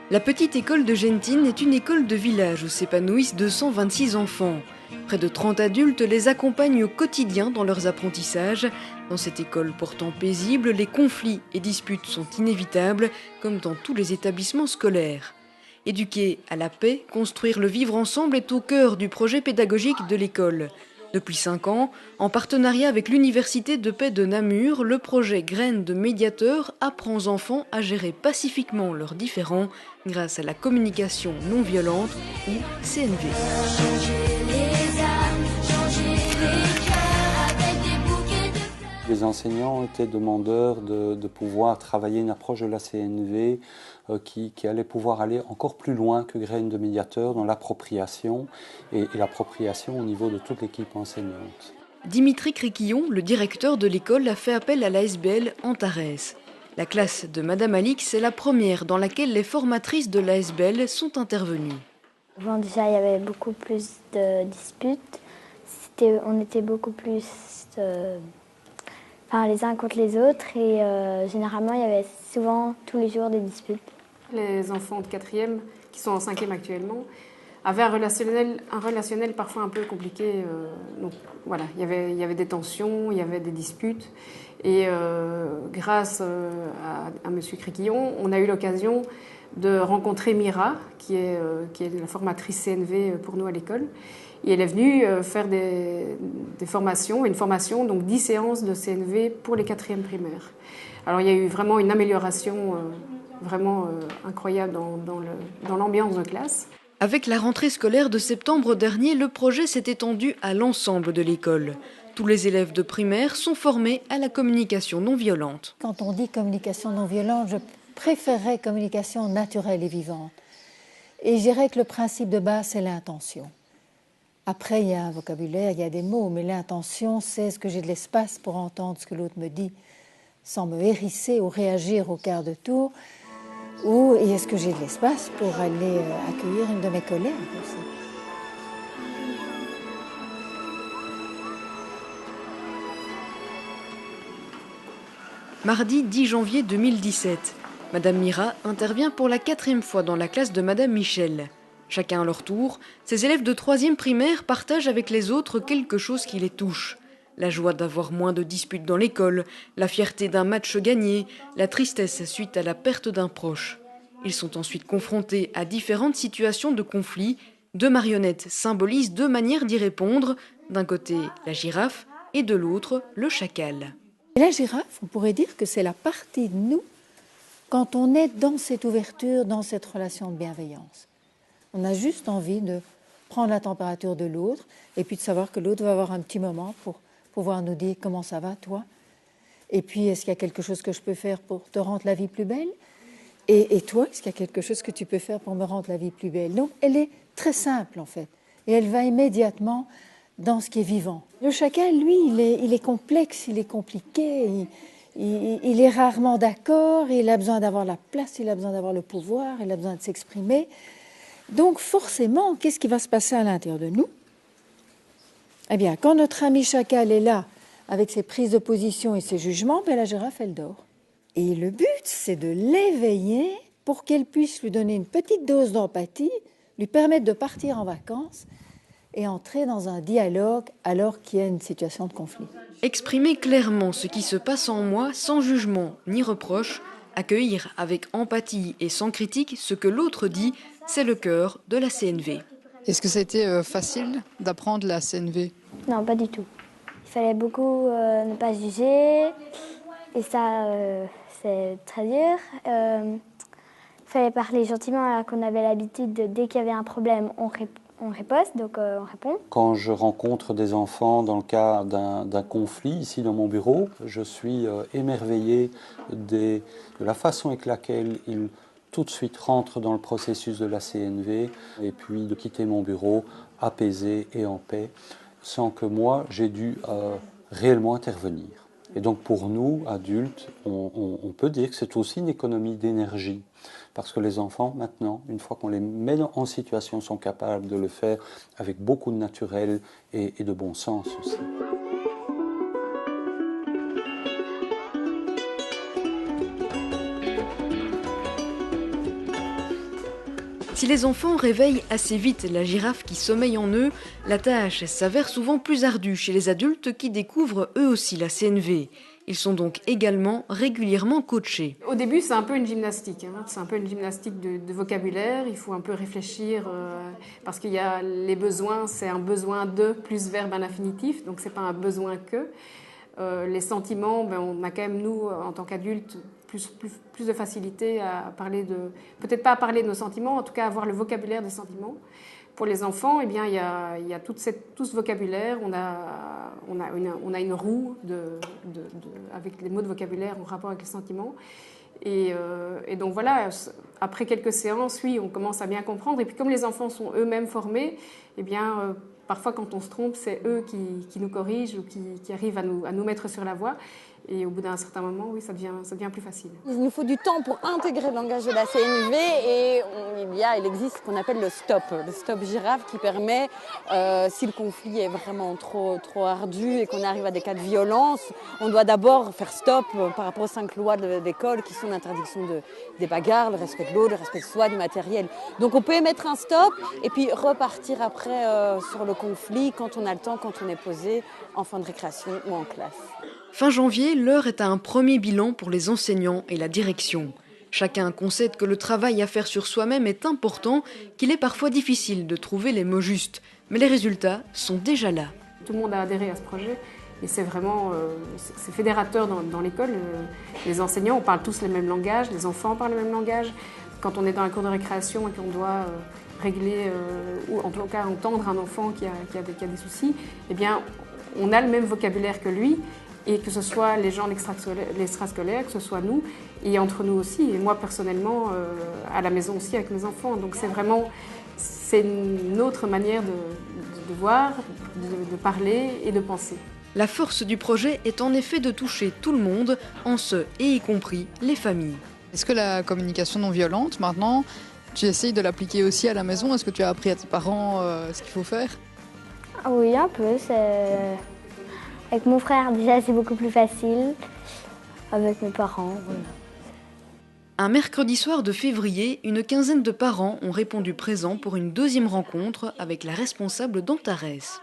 La petite école de Gentine est une école de village où s'épanouissent 226 enfants. Près de 30 adultes les accompagnent au quotidien dans leurs apprentissages. Dans cette école pourtant paisible, les conflits et disputes sont inévitables, comme dans tous les établissements scolaires. Éduquer à la paix, construire le vivre ensemble est au cœur du projet pédagogique de l'école. Depuis 5 ans, en partenariat avec l'Université de paix de Namur, le projet Graines de médiateurs apprend aux enfants à gérer pacifiquement leurs différends grâce à la communication non violente ou CNV. Les enseignants étaient demandeurs de pouvoir travailler une approche de la CNV qui allait pouvoir aller encore plus loin que Graines de médiateurs dans l'appropriation et l'appropriation au niveau de toute l'équipe enseignante. Dimitri Criquillon, le directeur de l'école, a fait appel à l'ASBL Antares. La classe de Madame Alix est la première dans laquelle les formatrices de l'ASBL sont intervenues. Bon, déjà, il y avait beaucoup plus de disputes. On était beaucoup plus les uns contre les autres et généralement, il y avait souvent tous les jours des disputes. Les enfants de 4e, qui sont en 5e actuellement, avaient un relationnel parfois un peu compliqué. Donc voilà, il y avait des tensions, il y avait des disputes. Et grâce à M. Criquillon, on a eu l'occasion de rencontrer Mira, qui est la formatrice CNV pour nous à l'école. Et elle est venue faire des formations, donc 10 séances de CNV pour les 4e primaires. Alors il y a eu vraiment une amélioration incroyable dans l'ambiance de classe. Avec la rentrée scolaire de septembre dernier, le projet s'est étendu à l'ensemble de l'école. Tous les élèves de primaire sont formés à la communication non violente. Quand on dit communication non violente, je préférerais communication naturelle et vivante. Et je dirais que le principe de base, c'est l'intention. Après, il y a un vocabulaire, il y a des mots, mais l'intention, c'est ce que j'ai de l'espace pour entendre ce que l'autre me dit, sans me hérisser ou réagir au quart de tour, ou est-ce que j'ai de l'espace pour aller accueillir une de mes colères aussi. Mardi 10 janvier 2017, Madame Mira intervient pour la 4e fois dans la classe de Madame Michel. Chacun à leur tour, ces élèves de 3e primaire partagent avec les autres quelque chose qui les touche. La joie d'avoir moins de disputes dans l'école, la fierté d'un match gagné, la tristesse suite à la perte d'un proche. Ils sont ensuite confrontés à différentes situations de conflit. 2 marionnettes symbolisent 2 manières d'y répondre. D'un côté, la girafe et de l'autre, le chacal. Et la girafe, on pourrait dire que c'est la partie de nous quand on est dans cette ouverture, dans cette relation de bienveillance. On a juste envie de prendre la température de l'autre et puis de savoir que l'autre va avoir un petit moment pour pouvoir nous dire « Comment ça va, toi ?» Et puis, est-ce qu'il y a quelque chose que je peux faire pour te rendre la vie plus belle ? Et toi, est-ce qu'il y a quelque chose que tu peux faire pour me rendre la vie plus belle ? Donc, elle est très simple, en fait. Et elle va immédiatement dans ce qui est vivant. Le chacal, lui, il est complexe, il est compliqué, il est rarement d'accord, il a besoin d'avoir la place, il a besoin d'avoir le pouvoir, il a besoin de s'exprimer. Donc, forcément, qu'est-ce qui va se passer à l'intérieur de nous ? Eh bien, quand notre ami chacal est là, avec ses prises de position et ses jugements, la girafe, elle dort. Et le but, c'est de l'éveiller pour qu'elle puisse lui donner une petite dose d'empathie, lui permettre de partir en vacances et entrer dans un dialogue alors qu'il y a une situation de conflit. Exprimer clairement ce qui se passe en moi, sans jugement ni reproche, accueillir avec empathie et sans critique ce que l'autre dit, c'est le cœur de la CNV. Est-ce que ça a été facile d'apprendre la CNV ? Non, pas du tout. Il fallait beaucoup ne pas juger, et ça, c'est très dur. Il fallait parler gentiment alors qu'on avait l'habitude de, dès qu'il y avait un problème, on riposte, donc on répond. Quand je rencontre des enfants dans le cas d'un conflit, ici dans mon bureau, je suis émerveillé de la façon avec laquelle ils tout de suite rentrent dans le processus de la CNV et puis de quitter mon bureau apaisé et en paix, sans que moi j'ai dû réellement intervenir. Et donc pour nous, adultes, on peut dire que c'est aussi une économie d'énergie. Parce que les enfants, maintenant, une fois qu'on les met en situation, sont capables de le faire avec beaucoup de naturel et de bon sens aussi. Si les enfants réveillent assez vite la girafe qui sommeille en eux, la tâche s'avère souvent plus ardue chez les adultes qui découvrent eux aussi la CNV. Ils sont donc également régulièrement coachés. Au début, c'est un peu une gymnastique. C'est un peu une gymnastique de vocabulaire. Il faut un peu réfléchir parce qu'il y a les besoins, c'est un besoin de plus verbe à l'infinitif, donc c'est pas un besoin que. Les sentiments, on a quand même, nous, en tant qu'adultes, plus de facilité à parler de... Peut-être pas à parler de nos sentiments, en tout cas à avoir le vocabulaire des sentiments. Pour les enfants, eh bien, il y a tout ce vocabulaire. On a une roue avec les mots de vocabulaire en rapport avec les sentiments. Et donc voilà, après quelques séances, oui, on commence à bien comprendre. Et puis comme les enfants sont eux-mêmes formés, eh bien, parfois quand on se trompe, c'est eux qui nous corrigent ou qui arrivent à nous mettre sur la voie. Et au bout d'un certain moment, oui, ça devient plus facile. Il nous faut du temps pour intégrer le langage de la CNV et il existe ce qu'on appelle le stop girafe qui permet, si le conflit est vraiment trop ardu et qu'on arrive à des cas de violence, on doit d'abord faire stop par rapport aux 5 lois de l'école qui sont l'interdiction des bagarres, le respect de l'eau, le respect de soi, du matériel. Donc on peut émettre un stop et puis repartir après sur le conflit quand on a le temps, quand on est posé en fin de récréation ou en classe. Fin janvier, l'heure est à un premier bilan pour les enseignants et la direction. Chacun concède que le travail à faire sur soi-même est important, qu'il est parfois difficile de trouver les mots justes. Mais les résultats sont déjà là. Tout le monde a adhéré à ce projet et c'est vraiment c'est fédérateur dans l'école. Les enseignants, on parle tous le même langage, les enfants parlent le même langage. Quand on est dans la cour de récréation et qu'on doit régler ou en tout cas entendre un enfant qui a des soucis, eh bien, on a le même vocabulaire que lui. Et que ce soit les gens de l'extrascolaire, que ce soit nous, et entre nous aussi. Et moi, personnellement, à la maison aussi, avec mes enfants. Donc c'est une autre manière de voir, de parler et de penser. La force du projet est en effet de toucher tout le monde, en ce et y compris les familles. Est-ce que la communication non violente, maintenant, tu essayes de l'appliquer aussi à la maison? Est-ce que tu as appris à tes parents ce qu'il faut faire? Oui, un peu. Avec mon frère, déjà, c'est beaucoup plus facile. Avec mes parents, voilà. Un mercredi soir de février, une quinzaine de parents ont répondu présents pour une deuxième rencontre avec la responsable d'Antares.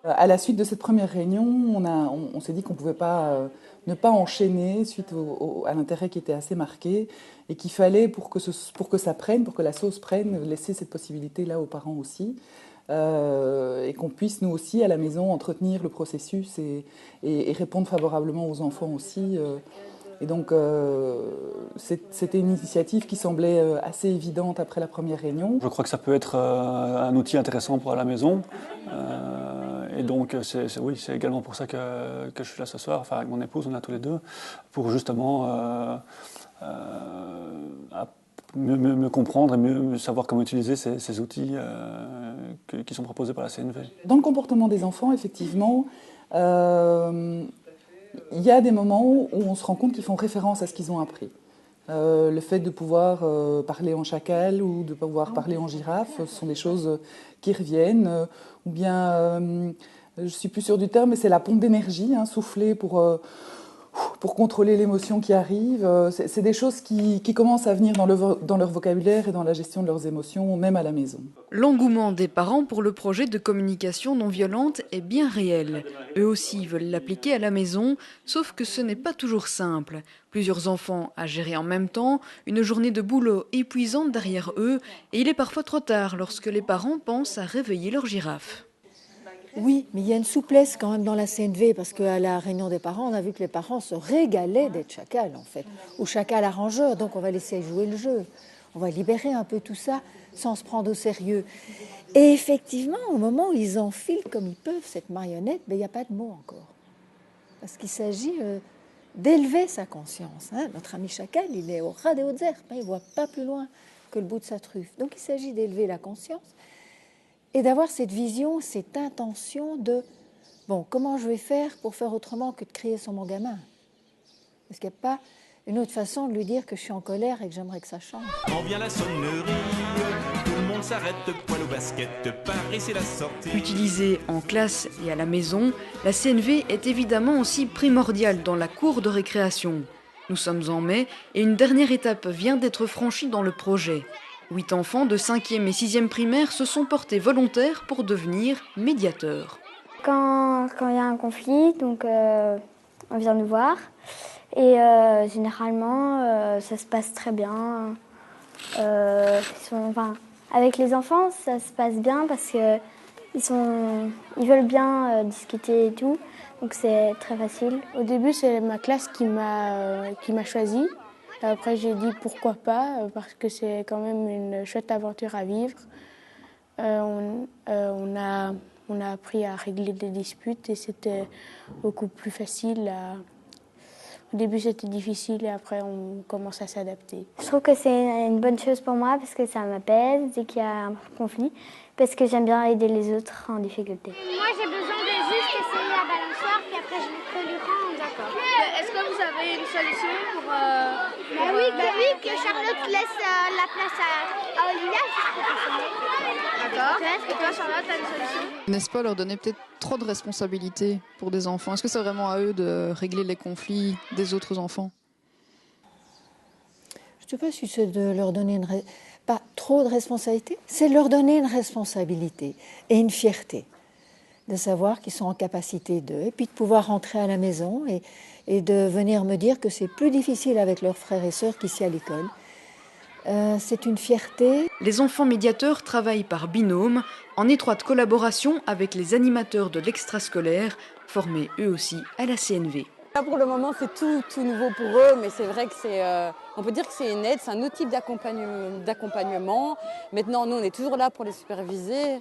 À la suite de cette première réunion, on s'est dit qu'on ne pouvait pas ne pas enchaîner suite à l'intérêt qui était assez marqué et qu'il fallait, pour que ça prenne, pour que la sauce prenne, laisser cette possibilité-là aux parents aussi. Et qu'on puisse nous aussi à la maison entretenir le processus et répondre favorablement aux enfants aussi. Et donc c'était une initiative qui semblait assez évidente après la première réunion. Je crois que ça peut être un outil intéressant pour la maison. Et donc c'est également pour ça que je suis là ce soir, enfin avec mon épouse, on est là tous les deux, pour justement mieux comprendre et mieux savoir comment utiliser ces outils qui sont proposés par la CNV. Dans le comportement des enfants, effectivement, il y a des moments où on se rend compte qu'ils font référence à ce qu'ils ont appris. Le fait de pouvoir parler en chacal ou de pouvoir parler en girafe, ce sont des choses qui reviennent. Ou bien, je ne suis plus sûre du terme, mais c'est la pompe d'énergie, souffler pour contrôler l'émotion qui arrive. C'est des choses qui commencent à venir dans leur vocabulaire et dans la gestion de leurs émotions, même à la maison. L'engouement des parents pour le projet de communication non violente est bien réel. Eux aussi veulent l'appliquer à la maison, sauf que ce n'est pas toujours simple. Plusieurs enfants à gérer en même temps, une journée de boulot épuisante derrière eux, et il est parfois trop tard lorsque les parents pensent à réveiller leur girafe. Oui, mais il y a une souplesse quand même dans la CNV, parce qu'à la réunion des parents, on a vu que les parents se régalaient d'être chacal, en fait, ou chacal arrangeur, donc on va laisser jouer le jeu. On va libérer un peu tout ça sans se prendre au sérieux. Et effectivement, au moment où ils enfilent comme ils peuvent cette marionnette, il n'y a pas de mots encore. Parce qu'il s'agit d'élever sa conscience. Notre ami chacal, il est au ras des hautes herbes, il ne voit pas plus loin que le bout de sa truffe. Donc il s'agit d'élever la conscience et d'avoir cette vision, cette intention de comment je vais faire pour faire autrement que de crier sur mon gamin? Parce qu'il n'y a pas une autre façon de lui dire que je suis en colère et que j'aimerais que ça change. Quand vient la sonnerie, tout le monde s'arrête, poil au basket, Paris c'est la sortie. Utilisée en classe et à la maison, la CNV est évidemment aussi primordiale dans la cour de récréation. Nous sommes en mai et une dernière étape vient d'être franchie dans le projet. 8 enfants de 5e et 6e primaire se sont portés volontaires pour devenir médiateurs. Quand il y a un conflit, donc on vient nous voir et généralement ça se passe très bien. Avec les enfants, ça se passe bien parce qu'ils veulent bien discuter et tout, donc c'est très facile. Au début, c'est ma classe qui m'a choisie. Après, j'ai dit pourquoi pas, parce que c'est quand même une chouette aventure à vivre. On a appris à régler des disputes et c'était beaucoup plus facile. Au début, c'était difficile et après, on commence à s'adapter. Je trouve que c'est une bonne chose pour moi parce que ça m'apaise dès qu'il y a un conflit, parce que j'aime bien aider les autres en difficulté. Moi, j'ai besoin de juste essayer la balançoire, puis après, je peux lui rendre. D'accord. Est-ce que vous avez une solution pour... oui, que Charlotte laisse la place à Olivia. D'accord. Et toi, Charlotte, t'as une solution? N'est-ce pas leur donner peut-être trop de responsabilités pour des enfants? Est-ce que c'est vraiment à eux de régler les conflits des autres enfants? Je ne sais pas si c'est de leur donner pas trop de responsabilité, c'est leur donner une responsabilité et une fierté de savoir qu'ils sont en capacité d'eux, et puis de pouvoir rentrer à la maison et de venir me dire que c'est plus difficile avec leurs frères et sœurs qu'ici à l'école. C'est une fierté. Les enfants médiateurs travaillent par binôme, en étroite collaboration avec les animateurs de l'extrascolaire, formés eux aussi à la CNV. Là, pour le moment, c'est tout nouveau pour eux, mais c'est vrai que on peut dire que c'est une aide, c'est un autre type d'accompagnement. Maintenant, nous, on est toujours là pour les superviser,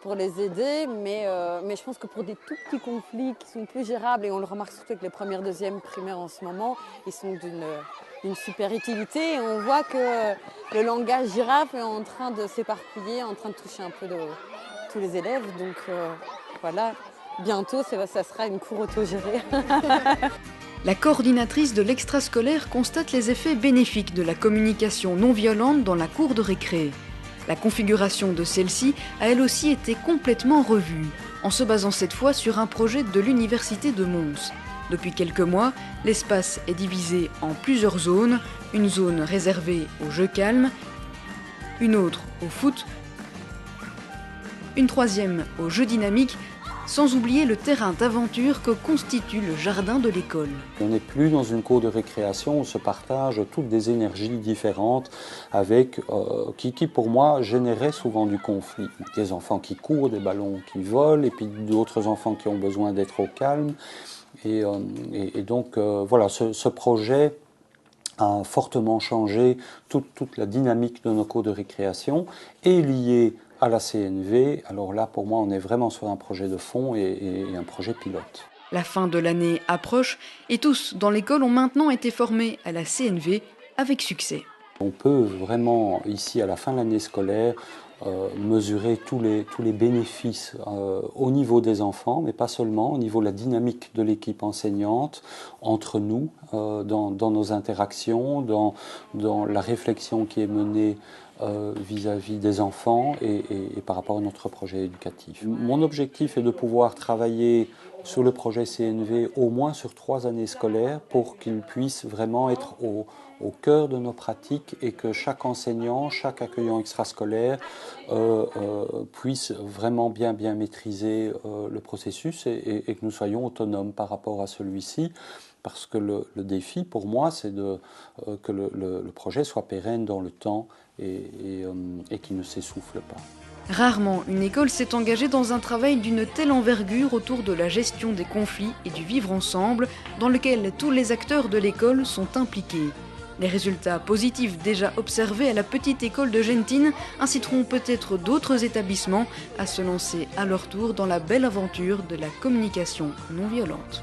pour les aider, mais je pense que pour des tout petits conflits qui sont plus gérables, et on le remarque surtout avec les premières, deuxièmes primaires en ce moment, ils sont d'une super utilité. Et on voit que le langage girafe est en train de s'éparpiller, en train de toucher un peu tous les élèves. Donc voilà, bientôt, ça sera une cour autogérée. La coordinatrice de l'extrascolaire constate les effets bénéfiques de la communication non violente dans la cour de récré. La configuration de celle-ci a elle aussi été complètement revue, en se basant cette fois sur un projet de l'université de Mons. Depuis quelques mois, l'espace est divisé en plusieurs zones, une zone réservée au jeu calme, une autre au foot, une troisième au jeu dynamique, sans oublier le terrain d'aventure que constitue le jardin de l'école. On n'est plus dans une cour de récréation où se partagent toutes des énergies différentes avec, qui pour moi généraient souvent du conflit. Des enfants qui courent, des ballons qui volent et puis d'autres enfants qui ont besoin d'être au calme. Et donc voilà, ce projet a fortement changé toute la dynamique de nos cours de récréation et lié à la CNV. Alors là, pour moi, on est vraiment sur un projet de fond et un projet pilote. La fin de l'année approche et tous dans l'école ont maintenant été formés à la CNV avec succès. On peut vraiment, ici, à la fin de l'année scolaire, mesurer tous les bénéfices au niveau des enfants, mais pas seulement, au niveau de la dynamique de l'équipe enseignante, entre nous, dans nos interactions, dans la réflexion qui est menée vis-à-vis des enfants et par rapport à notre projet éducatif. Mon objectif est de pouvoir travailler sur le projet CNV au moins sur 3 années scolaires pour qu'il puisse vraiment être au cœur de nos pratiques et que chaque enseignant, chaque accueillant extrascolaire puisse vraiment bien maîtriser le processus et que nous soyons autonomes par rapport à celui-ci. Parce que le défi pour moi, c'est que le projet soit pérenne dans le temps et qu'il ne s'essouffle pas. Rarement une école s'est engagée dans un travail d'une telle envergure autour de la gestion des conflits et du vivre ensemble dans lequel tous les acteurs de l'école sont impliqués. Les résultats positifs déjà observés à la petite école de Gentine inciteront peut-être d'autres établissements à se lancer à leur tour dans la belle aventure de la communication non violente.